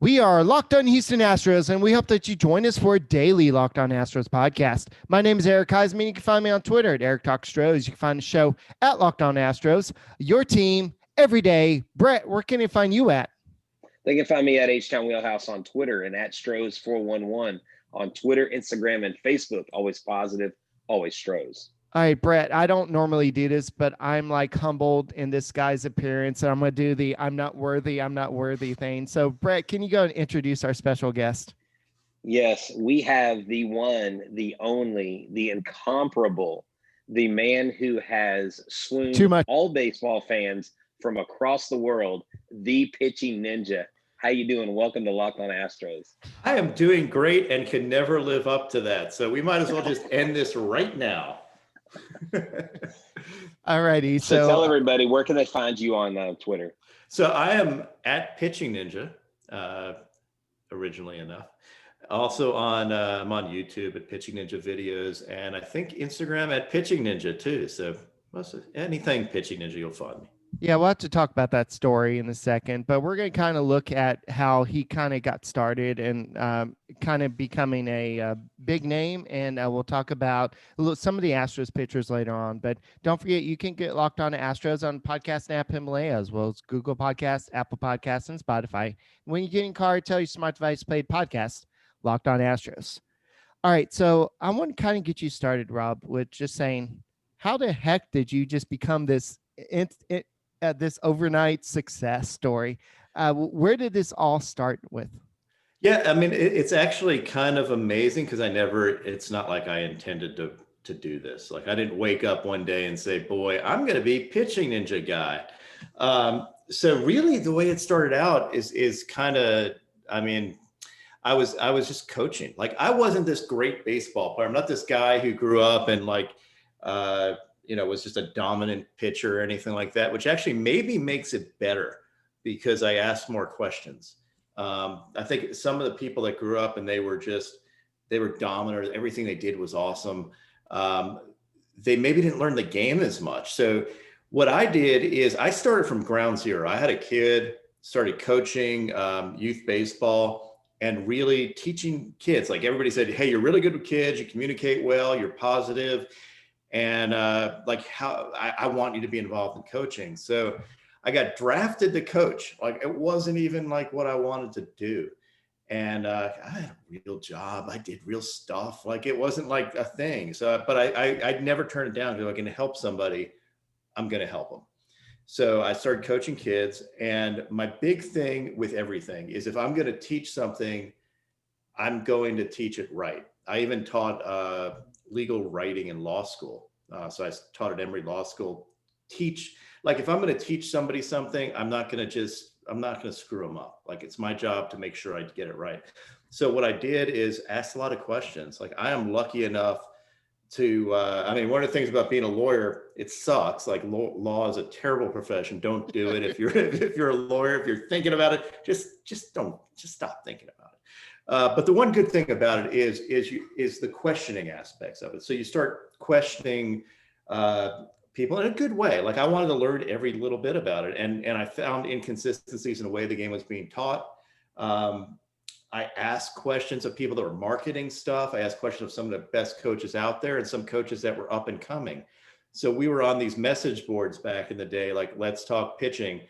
We are Locked On Houston Astros, and we hope that you join us for a daily Locked On Astros podcast. My name is Eric Huysman. You can find me on Twitter at Eric Talk Astros. You can find the show at Locked On Astros. Your team every day. Brett, where can they find you at? They can find me at H-Town Wheelhouse on Twitter and at Stros411 on Twitter, Instagram, and Facebook. Always positive, always Stros. All right, Brett, I don't normally do this, but I'm like humbled in this guy's appearance. And I'm going to do the I'm not worthy thing. So, Brett, can you go and introduce our special guest? Yes, we have the one, the only, the incomparable, the man who has swooned all baseball fans from across the world, the pitching ninja. How you doing? Welcome to Locked On Astros. I am doing great and can never live up to that. So we might as well just end this right now. All righty. So tell everybody, where can they find you on Twitter? So I am at Pitching Ninja, originally enough. Also I'm on YouTube at Pitching Ninja Videos, and I think Instagram at Pitching Ninja too. So anything Pitching Ninja, you'll find me. Yeah, we'll have to talk about that story in a second, but we're going to kind of look at how he kind of got started and kind of becoming a big name. And we'll talk about some of the Astros pitchers later on. But don't forget, you can get Locked On Astros on podcast app Himalaya, as well as Google Podcasts, Apple Podcasts, and Spotify. When you get in car, tell your smart device played podcast, Locked On Astros. All right, so I want to kind of get you started, Rob, with just saying, how the heck did you just become this this overnight success story? Where did this all start with? Yeah, I mean, it's actually kind of amazing because it's not like I intended to do this. Like I didn't wake up one day and say, boy, I'm going to be Pitching Ninja guy. So really the way it started out is kind of, I mean, I was just coaching. Like I wasn't this great baseball player. I'm not this guy who grew up and was just a dominant pitcher or anything like that, which actually maybe makes it better because I asked more questions. I think some of the people that grew up and they were dominant, everything they did was awesome. They maybe didn't learn the game as much. So what I did is I started from ground zero. I had a kid, started coaching youth baseball and really teaching kids. Like everybody said, hey, you're really good with kids. You communicate well, you're positive. And how I want you to be involved in coaching. So I got drafted to coach. Like it wasn't even like what I wanted to do. And I had a real job. I did real stuff. Like it wasn't like a thing. So, but I'd never turn it down. If I can help somebody, I'm going to help them. So I started coaching kids. And my big thing with everything is if I'm going to teach something, I'm going to teach it right. I even taught legal writing in law school. So I taught at Emory Law School. If I'm going to teach somebody something, I'm not going to screw them up. Like it's my job to make sure I get it right. So what I did is ask a lot of questions. Like I am lucky enough to, one of the things about being a lawyer, it sucks. Like law is a terrible profession. Don't do it. If you're a lawyer, if you're thinking about it, just stop thinking about it. But the one good thing about it is the questioning aspects of it. So you start questioning people in a good way. Like I wanted to learn every little bit about it. And I found inconsistencies in the way the game was being taught. I asked questions of people that were marketing stuff. I asked questions of some of the best coaches out there and some coaches that were up and coming. So we were on these message boards back in the day, like Let's Talk Pitching.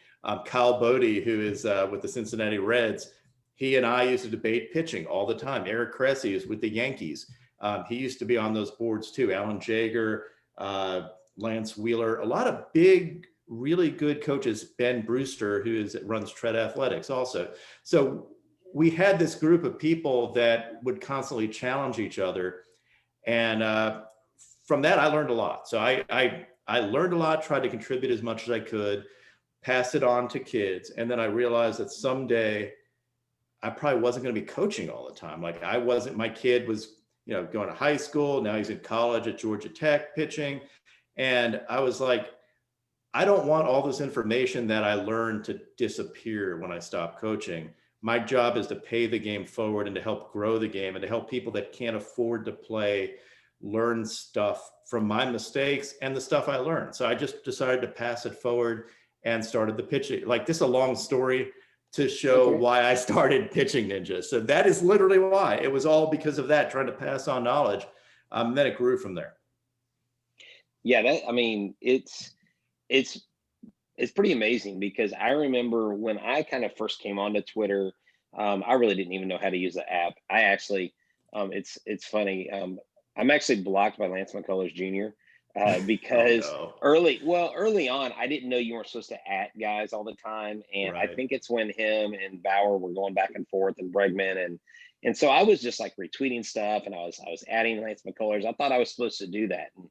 Kyle Bodie, who is with the Cincinnati Reds, he and I used to debate pitching all the time. Eric Cressy is with the Yankees. He used to be on those boards too. Alan Jaeger, Lance Wheeler, a lot of big, really good coaches. Ben Brewster, who runs Tread Athletics also. So we had this group of people that would constantly challenge each other. And from that, I learned a lot. So I learned a lot, tried to contribute as much as I could, pass it on to kids. And then I realized that someday I probably wasn't going to be coaching all the time. Like my kid was, going to high school. Now he's in college at Georgia Tech pitching. And I was like, I don't want all this information that I learned to disappear when I stop coaching. My job is to pay the game forward and to help grow the game and to help people that can't afford to play learn stuff from my mistakes and the stuff I learned. So I just decided to pass it forward and started the pitching. Like this is a long story, to show why I started Pitching Ninja. So that is literally why. It was all because of that, trying to pass on knowledge. Then it grew from there. Yeah, it's pretty amazing, because I remember when I kind of first came onto Twitter, I really didn't even know how to use the app. I actually, it's funny. I'm actually blocked by Lance McCullers Jr. Because oh, no. early on, I didn't know you weren't supposed to @ guys all the time. And Right. I think it's when him and Bauer were going back and forth, and Bregman. And so I was just like retweeting stuff, and I was adding Lance McCullers. I thought I was supposed to do that. And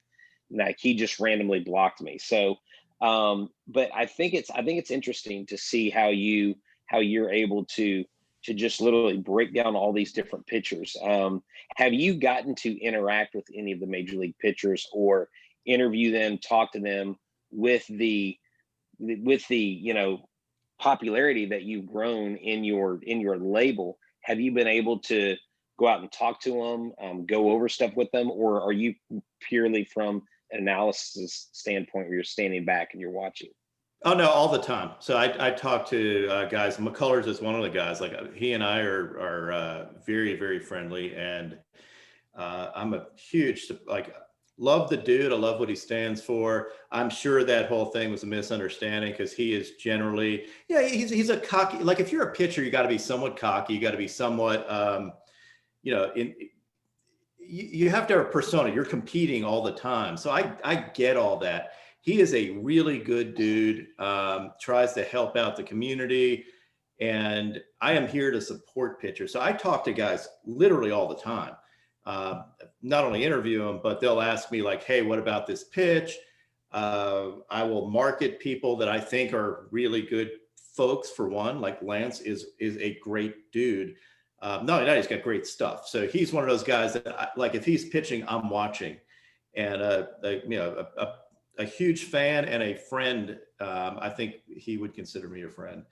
like, he just randomly blocked me. So, but I think it's interesting to see how you're able to just literally break down all these different pitchers. Have you gotten to interact with any of the major league pitchers, or interview them, talk to them, with the popularity that you've grown in your label? Have you been able to go out and talk to them, go over stuff with them, or are you purely from an analysis standpoint where you're standing back and you're watching? Oh no, all the time. So I talk to guys. McCullers is one of the guys. Like, he and I are very, very friendly, and I'm a huge, like, love the dude. I love what he stands for. I'm sure that whole thing was a misunderstanding, because he is generally, he's a cocky. Like, if you're a pitcher, you got to be somewhat cocky. You got to be somewhat, you have to have a persona. You're competing all the time. So I get all that. He is a really good dude, tries to help out the community, and I am here to support pitchers. So I talk to guys literally all the time. Not only interview them, but they'll ask me like, hey, what about this pitch? I will market people that I think are really good folks. For one, like Lance is a great dude. Not only that, he's got great stuff. So he's one of those guys that like, if he's pitching, I'm watching. And a huge fan and a friend. I think he would consider me a friend.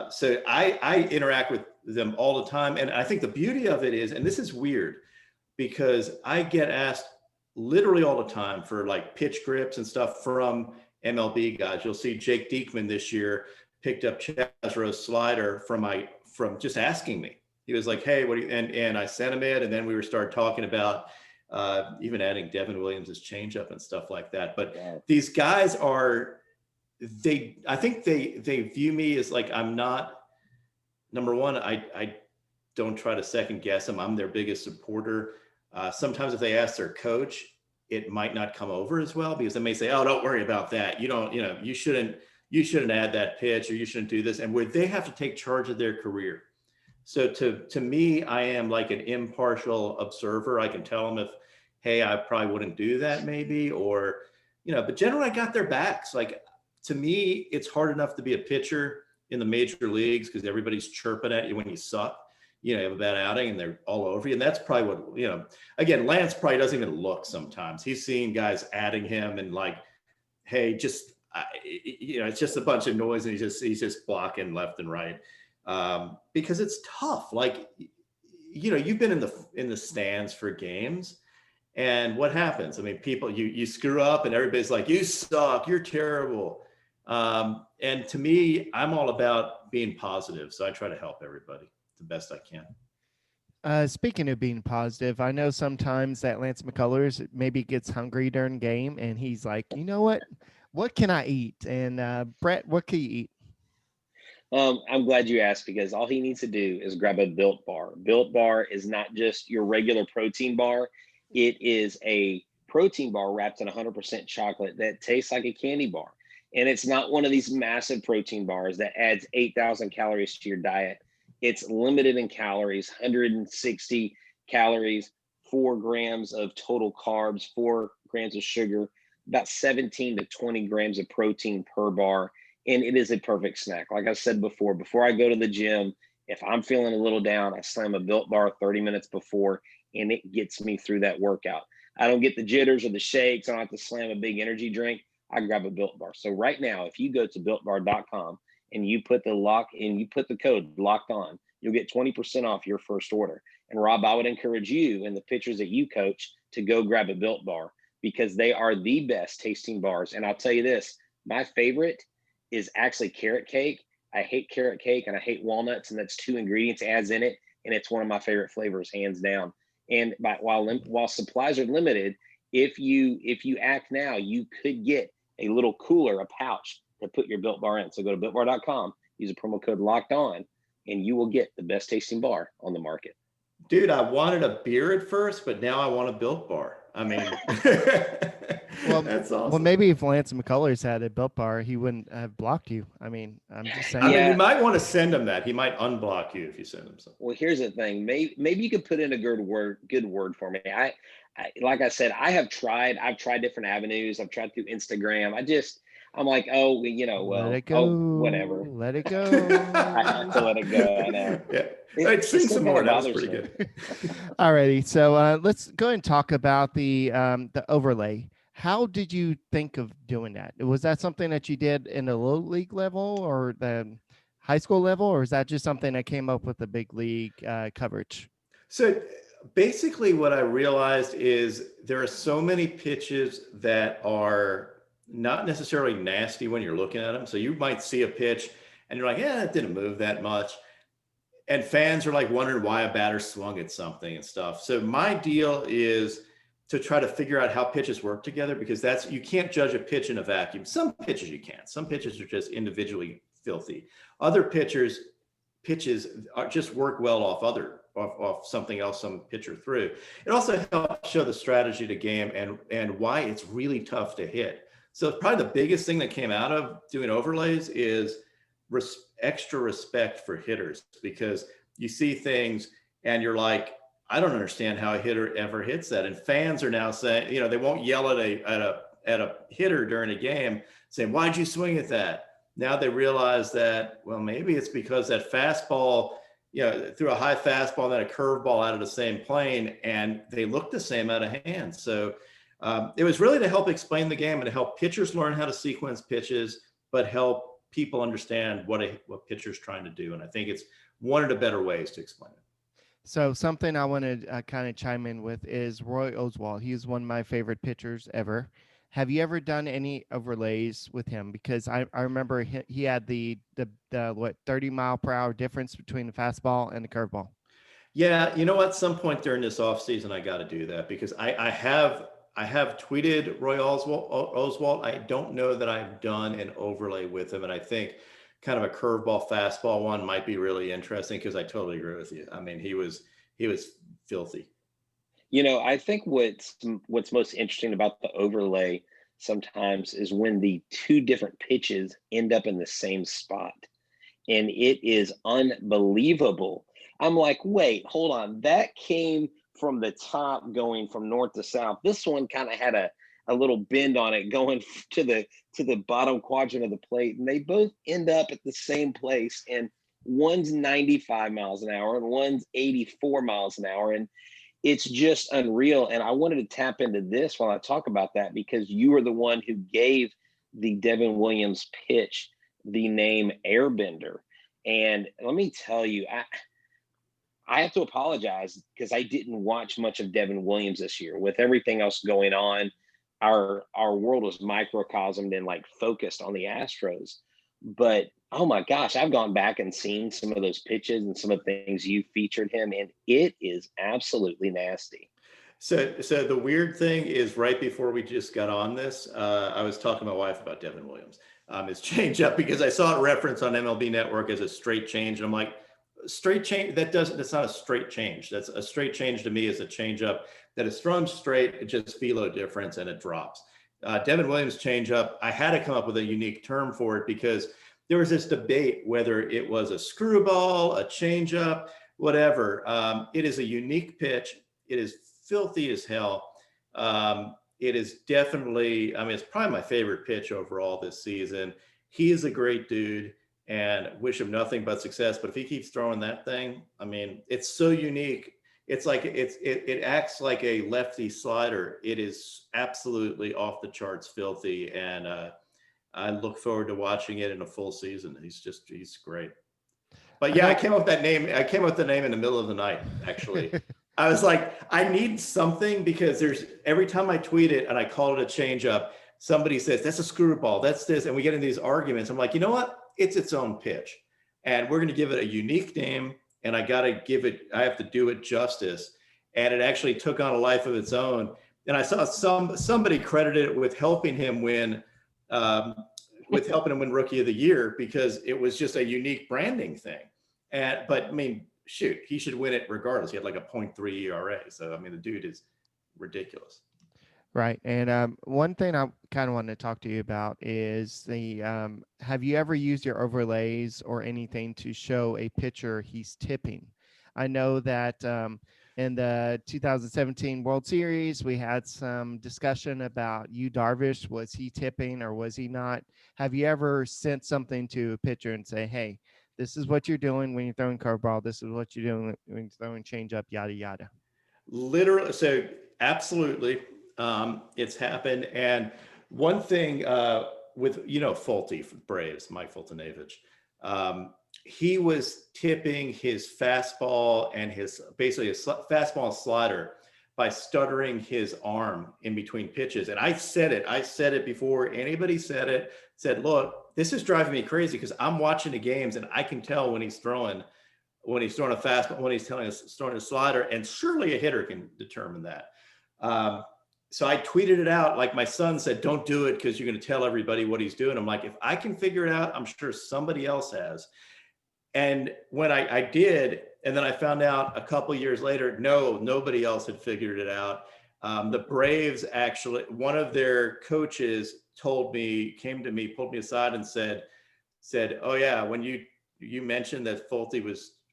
So I interact with them all the time. And I think the beauty of it is, and this is weird, because I get asked literally all the time for like pitch grips and stuff from MLB guys. You'll see Jake Diekman this year picked up Chazro's slider from just asking me. He was like, hey, what do you, and I sent him it. And then we started talking about even adding Devin Williams' changeup and stuff like that. But these guys I think they view me as like, I'm not, number one, I don't try to second guess them. I'm their biggest supporter. Sometimes if they ask their coach, it might not come over as well, because they may say, oh, don't worry about that. You shouldn't add that pitch, or you shouldn't do this. And where they have to take charge of their career. So to me, I am like an impartial observer. I can tell them if, hey, I probably wouldn't do that maybe, or, but generally I got their backs. Like, to me, it's hard enough to be a pitcher in the major leagues, because everybody's chirping at you when you suck. You have a bad outing and they're all over you. And that's probably what, again, Lance probably doesn't even look sometimes. He's seeing guys adding him and like, hey, just, it's just a bunch of noise, and he's just blocking left and right. Because it's tough. Like, you've been in the stands for games, and what happens? I mean, people, you screw up and everybody's like, you suck, you're terrible. And to me, I'm all about being positive. So I try to help everybody the best I can. Speaking of being positive, I know sometimes that Lance McCullers maybe gets hungry during game, and he's like, you know what can I eat? And Brett, what can you eat? I'm glad you asked, because all he needs to do is grab a Built Bar. Built Bar is not just your regular protein bar. It is a protein bar wrapped in 100% chocolate that tastes like a candy bar. And it's not one of these massive protein bars that adds 8,000 calories to your diet. It's limited in calories, 160 calories, 4 grams of total carbs, 4 grams of sugar, about 17 to 20 grams of protein per bar. And it is a perfect snack. Like I said before I go to the gym, if I'm feeling a little down, I slam a Built Bar 30 minutes before, and it gets me through that workout. I don't get the jitters or the shakes. I don't have to slam a big energy drink. I grab a Built Bar. So right now, if you go to builtbar.com and you put the code locked on, you'll get 20% off your first order. And Rob, I would encourage you and the pitchers that you coach to go grab a Built Bar, because they are the best tasting bars. And I'll tell you this, my favorite is actually carrot cake. I hate carrot cake and I hate walnuts, and that's 2 ingredients it adds in it, and it's one of my favorite flavors, hands down. And while supplies are limited, if you act now, you could get a little cooler, a pouch to put your Built Bar in. So go to builtbar.com, use a promo code Locked On, and you will get the best tasting bar on the market. Dude, I wanted a beer at first, but now I want a Built Bar. I mean, Well, that's awesome. Well, maybe if Lance McCullers had a Built Bar, he wouldn't have blocked you. I mean, I'm just saying. I mean, you might want to send him that. He might unblock you if you send him something. Well, here's the thing. Maybe you could put in a good word for me. I like I said, I've tried different avenues. I've tried through Instagram. I'm like, oh, let it go. Oh, whatever. Let it go. I have to let it go. I know. Yeah. Sing some more. That was pretty good. Alrighty. So let's go ahead and talk about the overlay. How did you think of doing that? Was that something that you did in the low league level or the high school level, or is that just something that came up with the big league coverage? So basically what I realized is there are so many pitches that are not necessarily nasty when you're looking at them. So you might see a pitch and you're like, yeah, it didn't move that much. And fans are like wondering why a batter swung at something and stuff. So my deal is to try to figure out how pitches work together, because you can't judge a pitch in a vacuum. Some pitches you can. Some pitches are just individually filthy. Other pitches just work well off something else some pitcher threw. It also helps show the strategy to game and why it's really tough to hit. So probably the biggest thing that came out of doing overlays is extra respect for hitters, because you see things and you're like, I don't understand how a hitter ever hits that. And fans are now saying, they won't yell at a hitter during a game saying, why'd you swing at that? Now they realize that, well, maybe it's because that fastball, threw a high fastball and then a curveball out of the same plane, and they look the same out of hand. So it was really to help explain the game and to help pitchers learn how to sequence pitches, but help people understand what pitcher's trying to do. And I think it's one of the better ways to explain it. So something I want to kind of chime in with is Roy Oswalt. He is one of my favorite pitchers ever. Have you ever done any overlays with him? Because I remember he had the 30-mile-per-hour difference between the fastball and the curveball. Yeah, you know what? Some point during this offseason, I got to do that, because I have tweeted Roy Oswalt. I don't know that I've done an overlay with him, and I think kind of a curveball fastball one might be really interesting, because I totally agree with you. I mean, he was filthy. I think what's most interesting about the overlay sometimes is when the two different pitches end up in the same spot, and it is unbelievable. I'm like, wait, hold on. That came from the top going from north to south. This one kind of had a little bend on it going to the bottom quadrant of the plate, and they both end up at the same place, and one's 95 miles an hour and one's 84 miles an hour, and it's just unreal. And I wanted to tap into this while I talk about that, because you were the one who gave the Devin Williams pitch the name Airbender. And let me tell you, I have to apologize, because I didn't watch much of Devin Williams this year. With everything else going on, our world was microcosmed and focused on the Astros. But oh my gosh, I've gone back and seen some of those pitches and some of the things you featured him, and it is absolutely nasty. So the weird thing is, right before we just got on this, I was talking to my wife about Devin Williams, his changeup, because I saw it referenced on MLB Network as a straight change, and I'm like, straight change? That's not a straight change. That's a straight change to me is a changeup that is thrown straight, it just velo difference, and it drops. Devin Williams changeup, I had to come up with a unique term for it, because there was this debate whether it was a screwball, a changeup, whatever. It is a unique pitch. It is filthy as hell. It is definitely, it's probably my favorite pitch overall this season. He is a great dude, and wish him nothing but success. But if he keeps throwing that thing, it's so unique. It's like it acts like a lefty slider. It is absolutely off the charts filthy, and I look forward to watching it in a full season. He's great. But yeah, I came up with that name. I came up with the name in the middle of the night, actually. I was like, I need something, because every time I tweet it and I call it a changeup, somebody says that's a screwball, that's this, and we get into these arguments. I'm like, you know what? it's its own pitch. And we're going to give it a unique name. And I have to do it justice. And it actually took on a life of its own. And I saw somebody credited it with helping him win Rookie of the Year, because it was just a unique branding thing. But I mean, shoot, he should win it regardless. He had like a 0.3 ERA. So, I mean, the dude is ridiculous. Right. And one thing I kind of wanted to talk to you about is have you ever used your overlays or anything to show a pitcher he's tipping? I know that in the 2017 World Series, we had some discussion about Darvish. Was he tipping or was he not? Have you ever sent something to a pitcher and say, hey, this is what you're doing when you're throwing curveball. This is what you're doing when you're throwing changeup, yada, yada. Literally. So absolutely. It's happened. And one thing with, Fulte for Braves, Mike Fultonavich, he was tipping his fastball and his fastball and slider by stuttering his arm in between pitches. And I said it before anybody said, look, this is driving me crazy because I'm watching the games and I can tell when he's throwing a fastball, when he's throwing a slider, and surely a hitter can determine that. So I tweeted it out. Like my son said, don't do it because you're going to tell everybody what he's doing. I'm like, if I can figure it out, I'm sure somebody else has. And when I did, and then I found out a couple of years later, nobody else had figured it out. The Braves actually, one of their coaches came to me, pulled me aside and said, oh yeah, when you mentioned that Fulte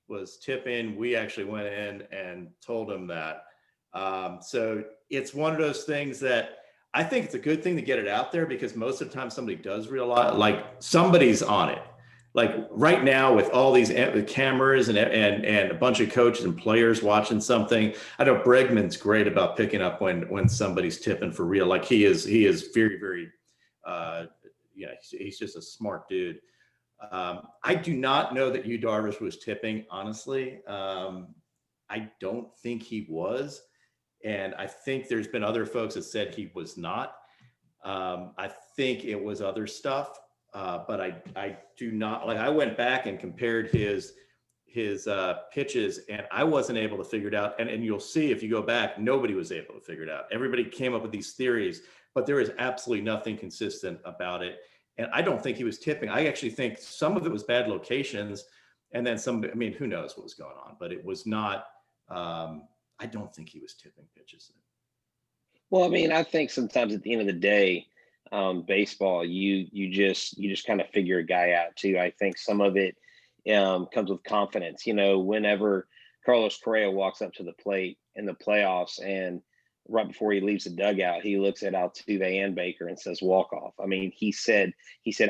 was tipping, we actually went in and told him that. So it's one of those things that I think it's a good thing to get it out there, because most of the time somebody does realize, like somebody's on it. Like right now with all these cameras and a bunch of coaches and players watching something. I know Bregman's great about picking up when somebody's tipping for real. Like he is very, very, he's just a smart dude. I do not know that Darvish was tipping, honestly. I don't think he was. And I think there's been other folks that said he was not. I think it was other stuff, but I do not, like, I went back and compared his pitches, and I wasn't able to figure it out. And you'll see if you go back, nobody was able to figure it out. Everybody came up with these theories, but there is absolutely nothing consistent about it. And I don't think he was tipping. I actually think some of it was bad locations, and then who knows what was going on, but it was not, I don't think he was tipping pitches. Well, I mean, I think sometimes at the end of the day, baseball, you just kind of figure a guy out too. I think some of it comes with confidence. Whenever Carlos Correa walks up to the plate in the playoffs, and right before he leaves the dugout, he looks at Altuve and Baker and says, walk off. I mean, he said,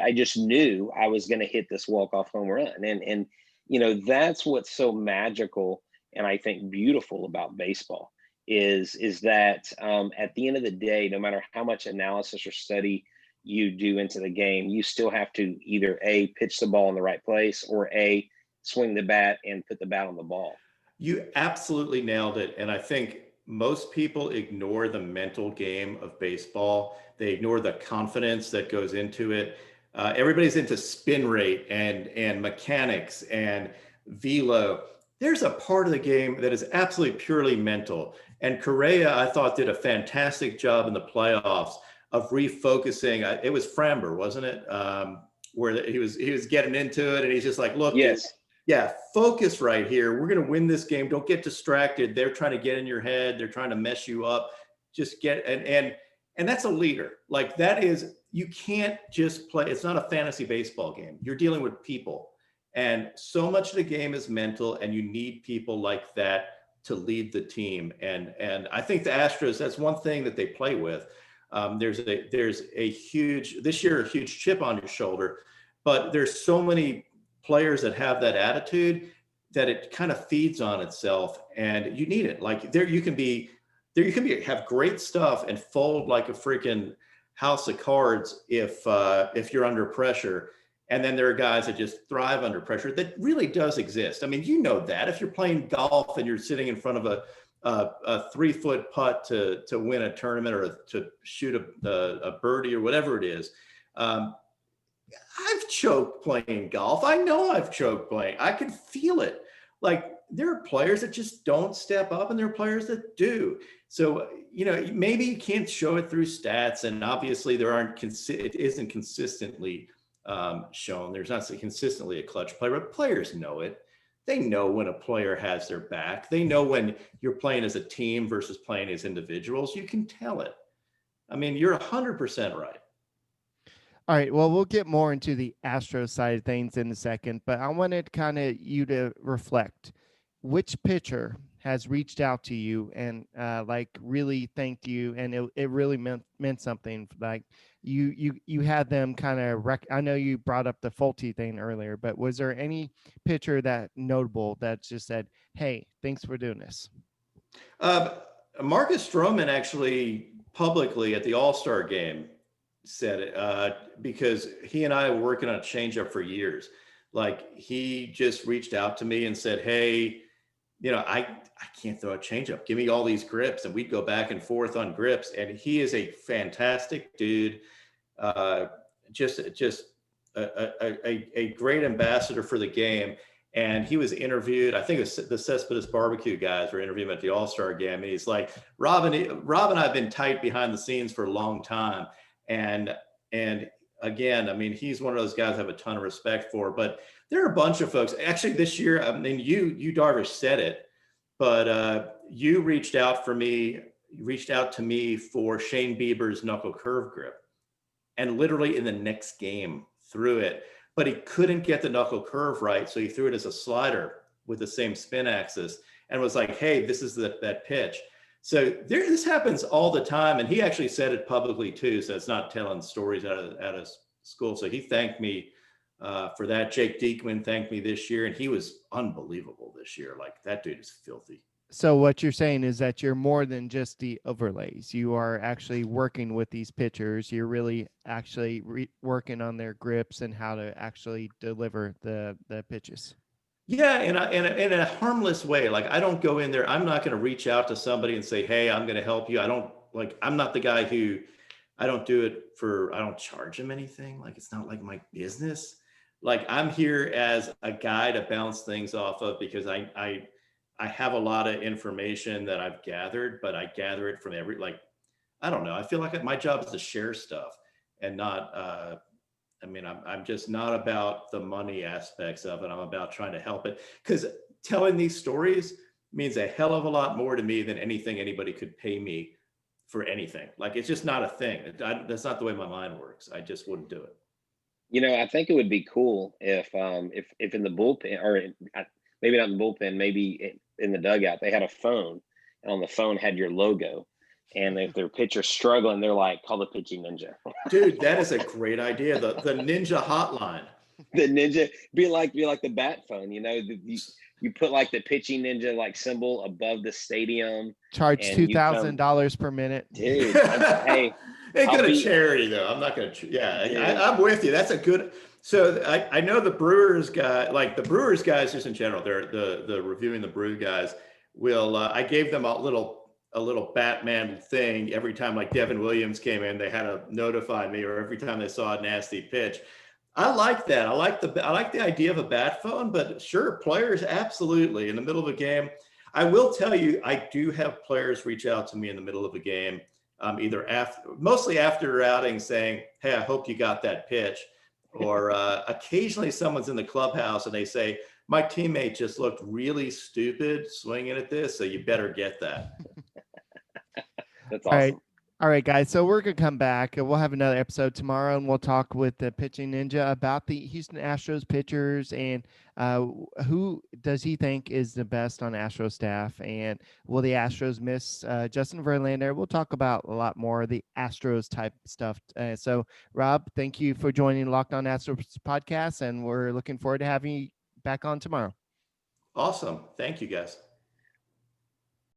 I just knew I was going to hit this walk-off home run. And that's what's so magical and I think beautiful about baseball is that at the end of the day, no matter how much analysis or study you do into the game, you still have to either A, pitch the ball in the right place, or A, swing the bat and put the bat on the ball. You absolutely nailed it. And I think most people ignore the mental game of baseball. They ignore the confidence that goes into it. Everybody's into spin rate and mechanics and velo. There's a part of the game that is absolutely purely mental. And Correa, I thought, did a fantastic job in the playoffs of refocusing. It was Framber, wasn't it? Where he was getting into it, and he's just like, look, yes. Yeah, focus right here. We're going to win this game. Don't get distracted. They're trying to get in your head. They're trying to mess you up. Just get, and that's a leader. Like that is, you can't just play. It's not a fantasy baseball game. You're dealing with people. And so much of the game is mental, and you need people like that to lead the team. And I think the Astros, that's one thing that they play with. There's a huge chip on your shoulder, but there's so many players that have that attitude that it kind of feeds on itself, and you need it. Like you can have great stuff and fold like a freaking house of cards if you're under pressure. And then there are guys that just thrive under pressure. That really does exist. I mean, you know that if you're playing golf and you're sitting in front of a 3-foot putt to win a tournament or to shoot a birdie or whatever it is, I've choked playing golf. I know I've choked playing. I can feel it. Like, there are players that just don't step up, and there are players that do. So, maybe you can't show it through stats, and obviously it isn't consistently shown. There's not consistently a clutch player, but players know it. They know when a player has their back. They know when you're playing as a team versus playing as individuals. You can tell it. I mean, you're 100% right. All right. Well, we'll get more into the Astros side of things in a second, but I wanted kind of you to reflect. Which pitcher has reached out to you and like really thanked you, and it really meant something? Like you had them kind of I know you brought up the Fulte thing earlier, but was there any pitcher that notable that just said, "Hey, thanks for doing this"? Marcus Stroman actually publicly at the All-Star game said it because he and I were working on a changeup for years. Like, he just reached out to me and said, "Hey, I can't throw a changeup. Give me all these grips." And we'd go back and forth on grips. And he is a fantastic dude. Just a great ambassador for the game. And he was interviewed. I think it was the Cespedes Barbecue guys were interviewing him at the All-Star game. And he's like, Rob and I've been tight behind the scenes for a long time. And again, I mean, he's one of those guys I have a ton of respect for. But there are a bunch of folks actually this year. I mean, you Darvish said it, but you reached out to me for Shane Bieber's knuckle curve grip, and literally in the next game threw it, but he couldn't get the knuckle curve right, so he threw it as a slider with the same spin axis, and was like, "Hey, this is that pitch." So this happens all the time, and he actually said it publicly too. So it's not telling stories out of school. So he thanked me for that. Jake Diekman thanked me this year, and he was unbelievable this year. Like, that dude is filthy. So what you're saying is that you're more than just the overlays. You are actually working with these pitchers. You're really actually working on their grips and how to actually deliver the pitches. Yeah, in a harmless way. Like, I don't go in there. I'm not going to reach out to somebody and say, "Hey, I'm going to help you." I'm not the guy who, I don't charge them anything. Like, it's not like my business. Like, I'm here as a guy to bounce things off of, because I have a lot of information that I've gathered, but I gather it from I don't know. I feel like my job is to share stuff and not, I'm just not about the money aspects of it. I'm about trying to help it, because telling these stories means a hell of a lot more to me than anything anybody could pay me for anything. Like, it's just not a thing. That's not the way my mind works. I just wouldn't do it. I think it would be cool if in the bullpen, or maybe not in the bullpen, maybe in the dugout, they had a phone, and on the phone had your logo. And if their pitcher's struggling, they're like, "Call the pitching ninja." Dude, that is a great idea. The ninja hotline. The ninja be like the bat phone. You put like the pitching ninja symbol above the stadium. Charge $2,000 per minute. Dude, hey, ain't gonna charity though. I'm not gonna. Yeah, I'm with you. That's a good. So I know the Brewers guy, like the Brewers guys, just in general, they're the reviewing the Brew guys will. I gave them a little Batman thing every time, like Devin Williams came in, they had to notify me, or every time they saw a nasty pitch. I like that. I like the idea of a bat phone, but sure, players, absolutely. In the middle of a game, I will tell you, I do have players reach out to me in the middle of a game, mostly after outing, saying, "Hey, I hope you got that pitch." Or occasionally someone's in the clubhouse and they say, "My teammate just looked really stupid swinging at this, so you better get that." That's awesome. All right, guys. So we're going to come back and we'll have another episode tomorrow, and we'll talk with the pitching ninja about the Houston Astros pitchers and who does he think is the best on Astros staff, and will the Astros miss Justin Verlander? We'll talk about a lot more of the Astros type stuff. So Rob, thank you for joining Locked On Astros podcast, and we're looking forward to having you back on tomorrow. Awesome. Thank you, guys.